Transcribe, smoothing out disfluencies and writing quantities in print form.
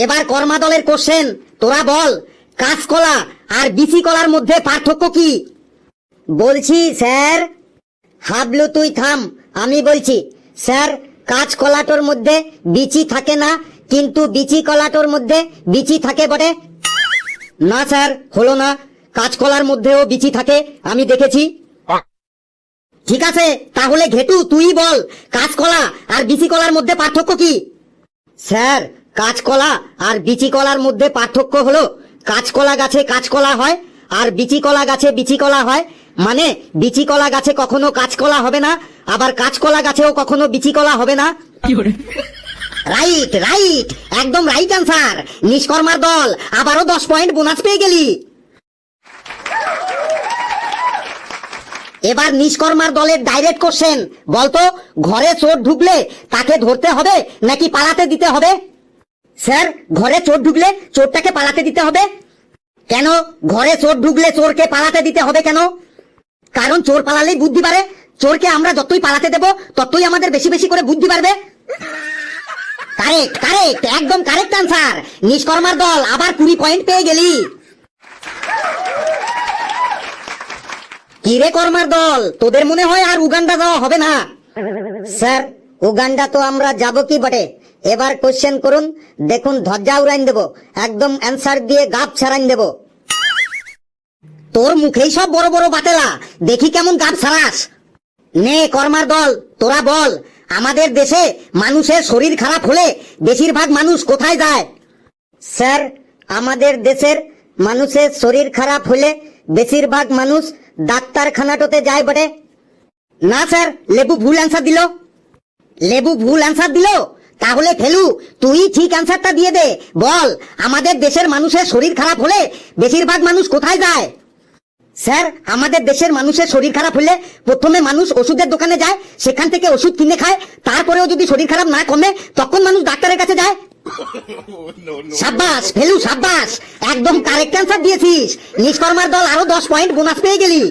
এবার কর্মা দলের কোশ্চেন, তোরা বল কাঁচকলা আর বিচি কলার মধ্যে পার্থক্য কি? বলছি স্যার। হাবলু তুই থাম, আমি বলছি। স্যার, কাঁচকলাটোর মধ্যে বিচি থাকে না, কিন্তু বিচি কলাটোর মধ্যে বিচি থাকে বটে। না স্যার, হলো না। কাঁচকলার মধ্যেও বিচি থাকে, আমি দেখেছি। ঠিক আছে, তাহলে ঘেটু তুই বল কাঁচকলা আর বিচি কলার মধ্যে পার্থক্য কি? স্যার, কাঁচকলা আর বিচি কলার মধ্যে পার্থক্য হলো কাঁচকলা গাছে কাঁচকলা হয় আর বিচি কলা গাছে বিচি কলা হয়। মানে বিচি কলা গাছে কখনো কাঁচকলা হবে না, আবার কাঁচকলা গাছেও কখনো বিচি কলা হবে না। রাইট রাইট, একদম রাইট আনসার। নিষ্কর্মার দল আবারও 10 পয়েন্ট বোনাস পেয়ে গেলি। এবার নিষ্কর্মার দলের ডাইরেক্ট কোশ্চেন, বলতো ঘরে চোর ঢুকলে তাকে ধরতে হবে নাকি পালাতে দিতে হবে? স্যার, ঘরে চোর ঢুকলে চোরটাকে পালাতে দিতে হবে। কেন ঘরে চোর ঢুকলে চোরকে পালাতে দিতে হবে কেন? কারণ চোর পালালেই বুদ্ধি বাড়ে। চোরকে আমরা যতই পালাতে দেব ততই আমাদের বেশি বেশি করে বুদ্ধি বাড়বে। কারেক্ট কারেক্ট, একদম কারেক্ট আনসার। নিষ্কর্মার দল আবার 20 পয়েন্ট পেয়ে গেলি। কিরে কর্মার দল, তোদের মনে হয় আর উগান্ডা যাওয়া হবে না? স্যার, উগান্ডা তো আমরা যাব কি বটে। এবার কোশ্চেন করুন, দেখুন ধজ্জা উড়াইন দেব, একদম অ্যান্সার দিয়ে গাপ ছাড়াইন দেব। তোর মুখেই সব বড় বড় বাতেলা, দেখি কেমন গাপ ছাড়াস। নে কর্মার দল, তোরা বল আমাদের দেশে মানুষের শরীর খারাপ হলে বেশিরভাগ মানুষ কোথায় যায়? স্যার, আমাদের দেশের মানুষের শরীর খারাপ হলে বেশিরভাগ মানুষ ডাক্তারখানাটোতে যায় বটে। না স্যার, লেবু ভুল অ্যান্সার দিল। লেবু ভুল অ্যান্সার দিল? তাহলে ফেলু তুই ঠিক অ্যান্সারটা দিয়ে দে। বল আমাদের দেশের মানুষের শরীর খারাপ হলে বেশিরভাগ মানুষ কোথায় যায়? স্যার, আমাদের দেশের মানুষের শরীর খারাপ হলে প্রথমে মানুষ ওষুধের দোকানে যায়, সেখান থেকে ওষুধ কিনে খায়, তারপরেও যদি শরীর খারাপ না কমে তখন মানুষ ডাক্তারের কাছে যায়। সাব্বাস ফেলু সাব্বাস, একদম কারেক্ট অ্যান্সার দিয়েছিস। নিষ্কর্মার দল আরো 10 পয়েন্ট বোনাস পেয়ে গেলি।